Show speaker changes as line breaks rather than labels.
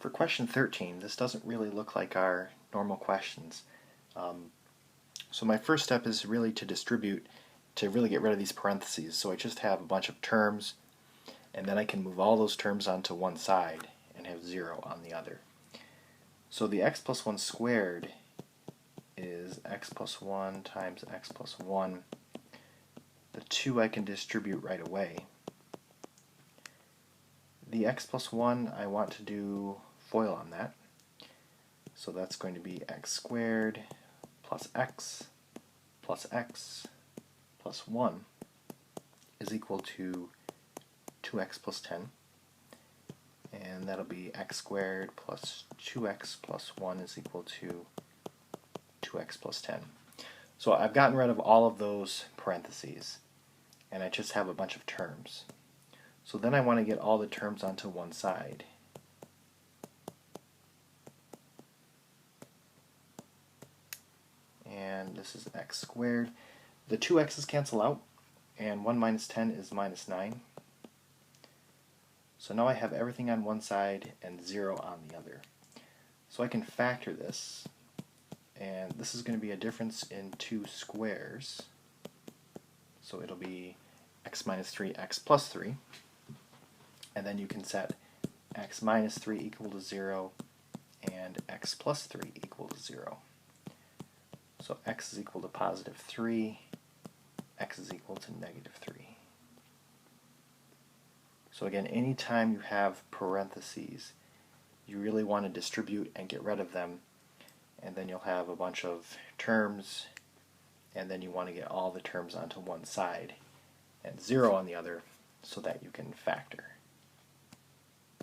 For question 13, this doesn't really look like our normal questions. So my first step is really to distribute, to really get rid of these parentheses. So I just have a bunch of terms, and then I can move all those terms onto one side and have 0 on the other. So the x plus 1 squared is x plus 1 times x plus 1. The 2 I can distribute right away. The x plus 1, I want to do FOIL on that. So that's going to be x squared plus x plus 1 is equal to 2x plus 10. And that'll be x squared plus 2x plus 1 is equal to 2x plus 10. So I've gotten rid of all of those parentheses, and I just have a bunch of terms. So then I want to get all the terms onto one side. And this is x squared. The two x's cancel out, and 1 minus 10 is minus 9. So now I have everything on one side and 0 on the other. So I can factor this, and this is going to be a difference in two squares. So it'll be x minus 3, x plus 3. And then you can set x minus 3 equal to 0 and x plus 3 equal to 0. So x is equal to positive 3, x is equal to negative 3. So again, anytime you have parentheses, you really want to distribute and get rid of them, and then you'll have a bunch of terms, and then you want to get all the terms onto one side and 0 on the other so that you can factor.